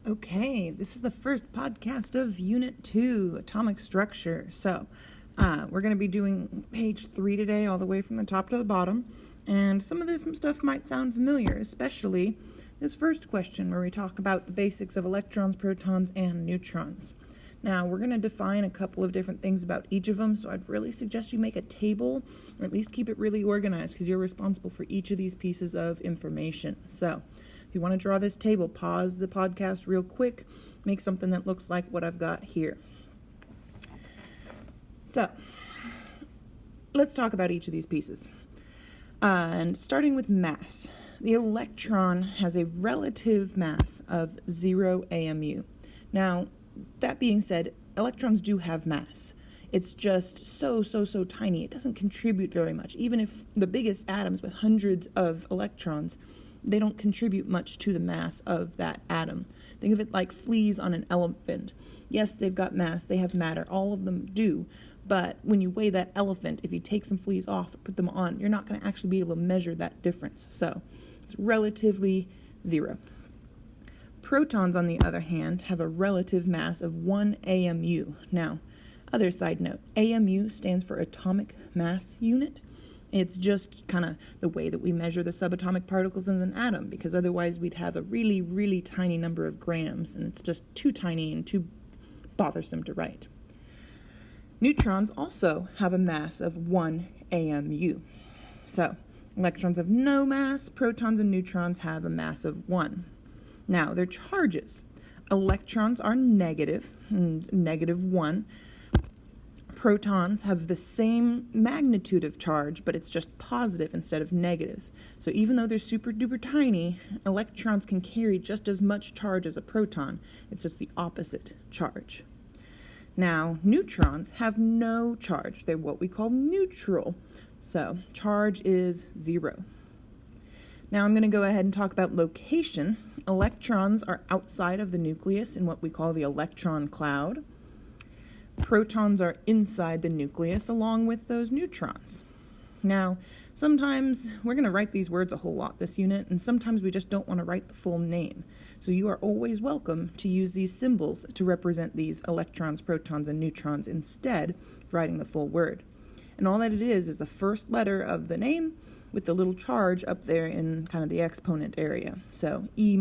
Okay, this is the first podcast of Unit 2, Atomic Structure. So, we're going to be doing page 3 today, all the way from the top to the bottom. And some of this stuff might sound familiar, especially this first question where we talk about the basics of electrons, protons, and neutrons. Now, we're going to define a couple of different things about each of them, so I'd really suggest you make a table, or at least keep it really organized, because you're responsible for each of these pieces of information. So, if you want to draw this table, pause the podcast real quick, make something that looks like what I've got here. So, let's talk about each of these pieces. And starting with mass, the electron has a relative mass of 0 AMU. Now, that being said, electrons do have mass. It's just so tiny. It doesn't contribute very much. Even if the biggest atoms with hundreds of electrons, they don't contribute much to the mass of that atom. Think of it like fleas on an elephant. Yes, they've got mass, they have matter, all of them do, but when you weigh that elephant, if you take some fleas off, put them on, you're not going to actually be able to measure that difference. So it's relatively 0. Protons, on the other hand, have a relative mass of 1 AMU. Now, other side note, AMU stands for atomic mass unit. It's just kind of the way that we measure the subatomic particles in an atom, because otherwise we'd have a really tiny number of grams, and it's just too tiny and too bothersome to write. Neutrons also have a mass of 1 AMU. So, electrons have no mass, protons and neutrons have a mass of 1. Now, their charges. Electrons are negative, -1. Protons have the same magnitude of charge, but it's just positive instead of negative. So even though they're super duper tiny, electrons can carry just as much charge as a proton. It's just the opposite charge. Now, neutrons have no charge. They're what we call neutral. So charge is 0. Now I'm going to go ahead and talk about location. Electrons are outside of the nucleus in what we call the electron cloud. Protons are inside the nucleus along with those neutrons. Now, sometimes we're going to write these words a whole lot this unit, and sometimes we just don't want to write the full name. So you are always welcome to use these symbols to represent these electrons, protons, and neutrons instead of writing the full word. And all that it is the first letter of the name with the little charge up there in kind of the exponent area. So E-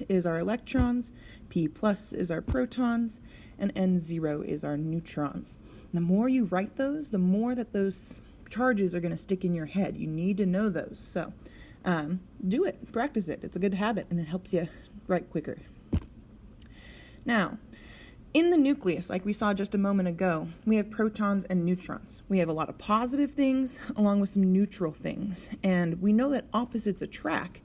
is our electrons, P+ is our protons, and N0 is our neutrons. The more you write those, the more that those charges are going to stick in your head. You need to know those. So do it, practice it. It's a good habit, and it helps you write quicker. Now, in the nucleus, like we saw just a moment ago, we have protons and neutrons. We have a lot of positive things along with some neutral things. And we know that opposites attract,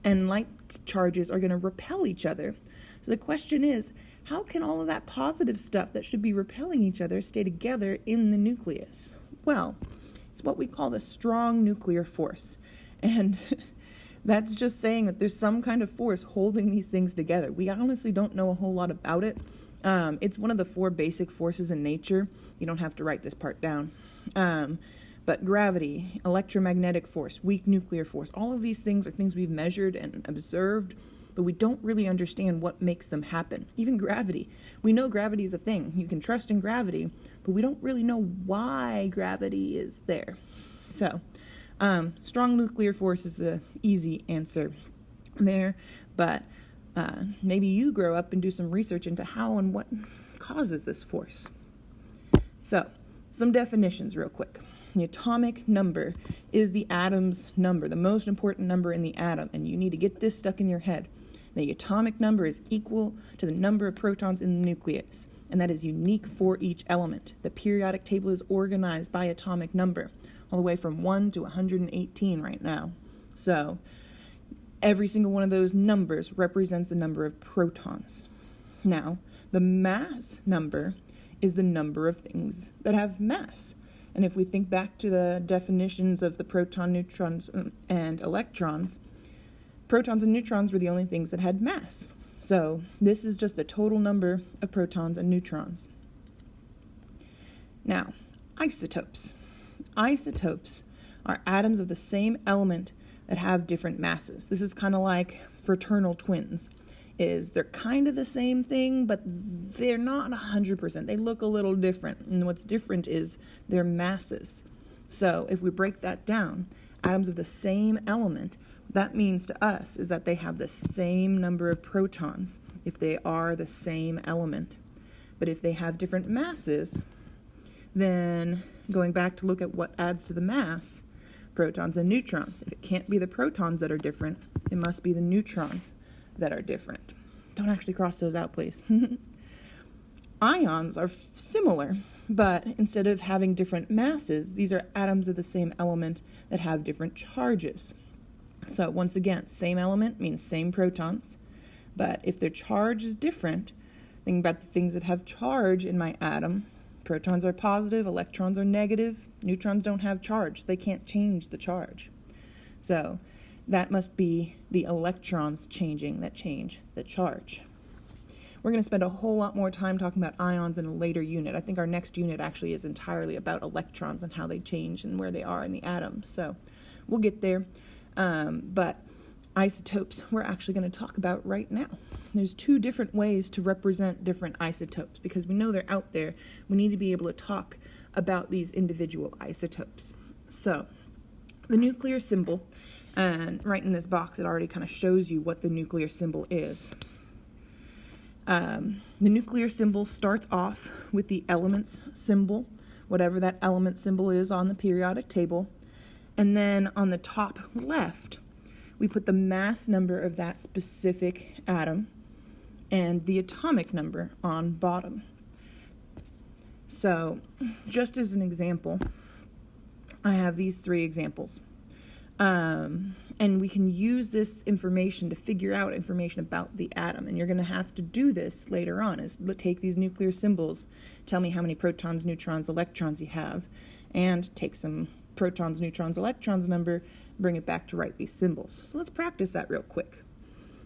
and like charges are going to repel each other. So the question is, how can all of that positive stuff that should be repelling each other stay together in the nucleus? Well, it's what we call the strong nuclear force. And that's just saying that there's some kind of force holding these things together. We honestly don't know a whole lot about it. It's one of the 4 basic forces in nature. You don't have to write this part down. But gravity, electromagnetic force, weak nuclear force, all of these things are things we've measured and observed, but we don't really understand what makes them happen. Even gravity. We know gravity is a thing. You can trust in gravity, but we don't really know why gravity is there. So, strong nuclear force is the easy answer there, but maybe you grow up and do some research into how and what causes this force. So, some definitions real quick. The atomic number is the atom's number, the most important number in the atom, and you need to get this stuck in your head. The atomic number is equal to the number of protons in the nucleus, and that is unique for each element. The periodic table is organized by atomic number, all the way from 1 to 118 right now. So, every single one of those numbers represents the number of protons. Now, the mass number is the number of things that have mass. And if we think back to the definitions of the proton, neutrons, and electrons, protons and neutrons were the only things that had mass. So this is just the total number of protons and neutrons. Now, isotopes. Isotopes are atoms of the same element that have different masses. This is kind of like fraternal twins. is they're kind of the same thing, but they're not 100%. They look a little different, and what's different is their masses. So if we break that down, atoms of the same element, that means to us is that they have the same number of protons if they are the same element. But if they have different masses, then going back to look at what adds to the mass, protons and neutrons. If it can't be the protons that are different, it must be the neutrons that are different. Don't actually cross those out, please. Ions are similar, but instead of having different masses, these are atoms of the same element that have different charges. So once again, same element means same protons, but if their charge is different, think about the things that have charge in my atom. Protons are positive, electrons are negative, neutrons don't have charge. They can't change the charge. So that must be the electrons changing that change the charge. We're going to spend a whole lot more time talking about ions in a later unit. I think our next unit actually is entirely about electrons and how they change and where they are in the atom. So we'll get there. But isotopes we're actually going to talk about right now. There's two different ways to represent different isotopes. Because we know they're out there, we need to be able to talk about these individual isotopes. So the nuclear symbol, and right in this box it already kind of shows you what the nuclear symbol is. The nuclear symbol starts off with the elements symbol, whatever that element symbol is on the periodic table. And then on the top left, we put the mass number of that specific atom and the atomic number on bottom. So, just as an example, I have these three examples. And we can use this information to figure out information about the atom. And you're going to have to do this later on, is take these nuclear symbols, tell me how many protons, neutrons, electrons you have, and take some protons, neutrons, electrons number, bring it back to write these symbols. So let's practice that real quick.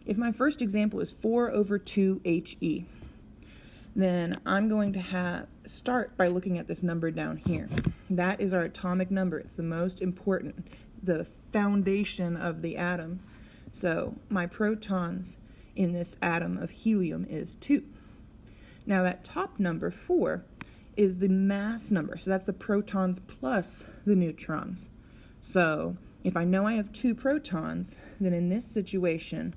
If my first example is 4/2He, then I'm going to start by looking at this number down here. That is our atomic number. It's the most important, the foundation of the atom. So my protons in this atom of helium is 2. Now that top number, 4, is the mass number. So that's the protons plus the neutrons. So if I know I have 2 protons, then in this situation,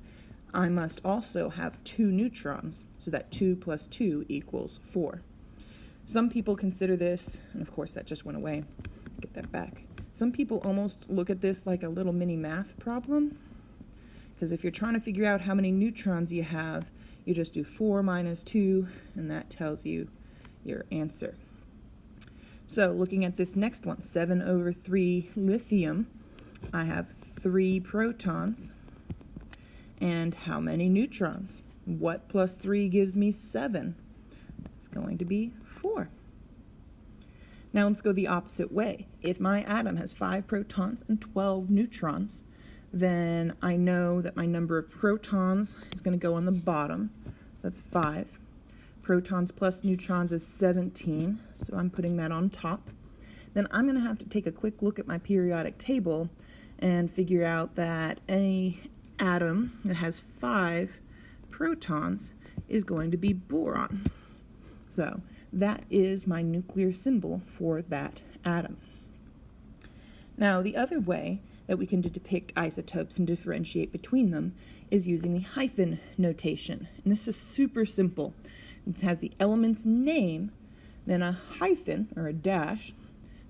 I must also have 2 neutrons. So that 2 plus 2 equals 4. Some people consider this, and of course that just went away. Get that back. Some people almost look at this like a little mini math problem. Because if you're trying to figure out how many neutrons you have, you just do 4 minus 2, and that tells you your answer. So looking at this next one, 7/3 lithium, I have 3 protons and how many neutrons? What plus 3 gives me 7? It's going to be 4. Now let's go the opposite way. If my atom has 5 protons and 12 neutrons, then I know that my number of protons is going to go on the bottom. So that's 5. Protons plus neutrons is 17, so I'm putting that on top. Then I'm going to have to take a quick look at my periodic table and figure out that any atom that has 5 protons is going to be boron. So that is my nuclear symbol for that atom. Now the other way that we can depict isotopes and differentiate between them is using the hyphen notation. And this is super simple. It has the element's name, then a hyphen, or a dash,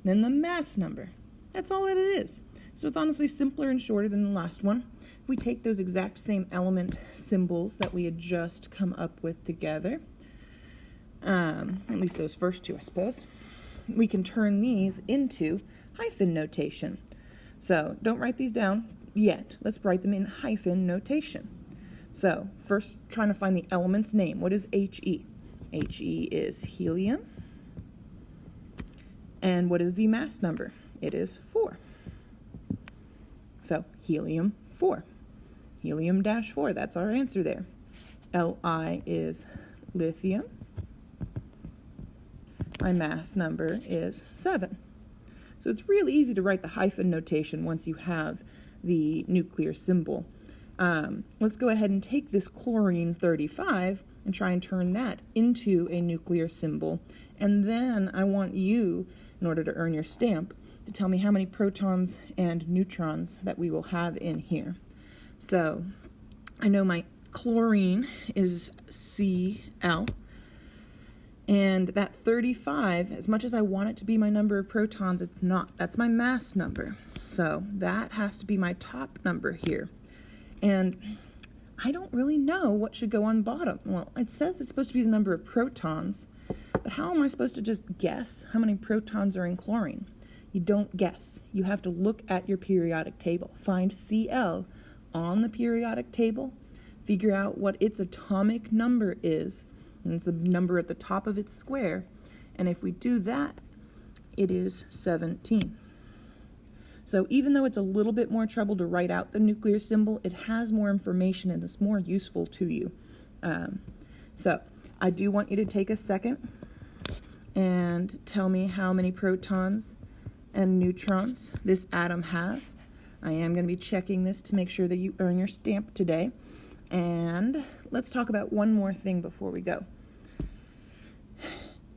then the mass number. That's all that it is. So it's honestly simpler and shorter than the last one. If we take those exact same element symbols that we had just come up with together, at least those first two, I suppose, we can turn these into hyphen notation. So don't write these down yet. Let's write them in hyphen notation. So first, trying to find the element's name. What is He? He is helium. And what is the mass number? It is 4. So helium 4. Helium-4, that's our answer there. Li is lithium. My mass number is 7. So it's really easy to write the hyphen notation once you have the nuclear symbol. Let's go ahead and take this chlorine 35 and try and turn that into a nuclear symbol. And then I want you, in order to earn your stamp, to tell me how many protons and neutrons that we will have in here. So I know my chlorine is Cl, and that 35, as much as I want it to be my number of protons, it's not. That's my mass number. So that has to be my top number here. And I don't really know what should go on the bottom. Well, it says it's supposed to be the number of protons, but how am I supposed to just guess how many protons are in chlorine? You don't guess. You have to look at your periodic table. Find Cl on the periodic table, figure out what its atomic number is, and it's the number at the top of its square, and if we do that, it is 17. So even though it's a little bit more trouble to write out the nuclear symbol, it has more information and it's more useful to you. So I do want you to take a second and tell me how many protons and neutrons this atom has. I am going to be checking this to make sure that you earn your stamp today. And let's talk about one more thing before we go.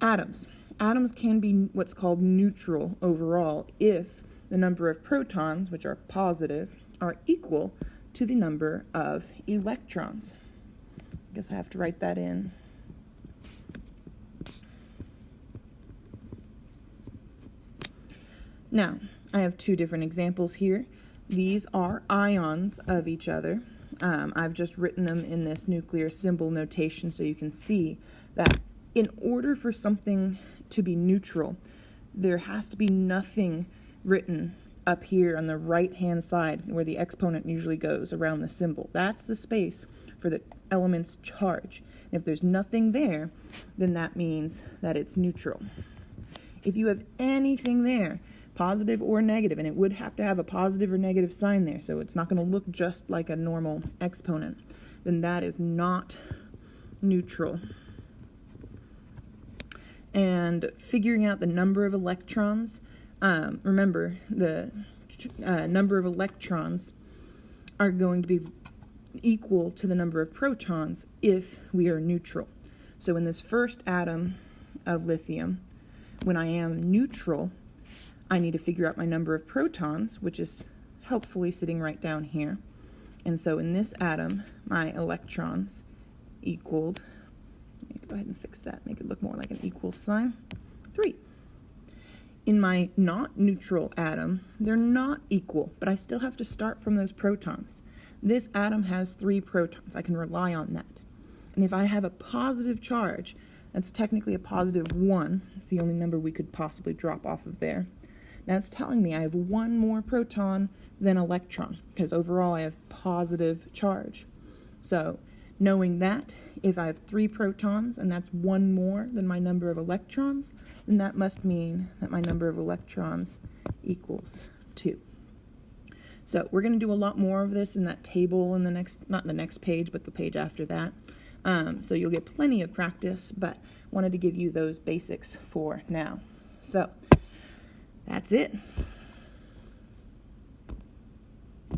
Atoms. Atoms can be what's called neutral overall if the number of protons, which are positive, are equal to the number of electrons. I guess I have to write that in. Now, I have two different examples here. These are ions of each other. I've just written them in this nuclear symbol notation so you can see that in order for something to be neutral, there has to be nothing written up here on the right-hand side where the exponent usually goes around the symbol. That's the space for the element's charge. And if there's nothing there, then that means that it's neutral. If you have anything there, positive or negative, and it would have to have a positive or negative sign there, so it's not going to look just like a normal exponent, then that is not neutral. And figuring out the number of electrons, remember the number of electrons are going to be equal to the number of protons if we are neutral. So in this first atom of lithium, when I am neutral, I need to figure out my number of protons, which is helpfully sitting right down here. And so in this atom, my electrons equaled, let me go ahead and fix that, make it look more like an equal sign, 3. In my not neutral atom, they're not equal, but I still have to start from those protons. This atom has 3 protons. I can rely on that. And if I have a positive charge, that's technically a positive 1. It's the only number we could possibly drop off of there. That's telling me I have 1 more proton than electron, because overall I have positive charge. So knowing that, if I have 3 protons and that's 1 more than my number of electrons, then that must mean that my number of electrons equals 2. So we're going to do a lot more of this in that table in the next, not the next page, but the page after that. So you'll get plenty of practice, but wanted to give you those basics for now. So that's it.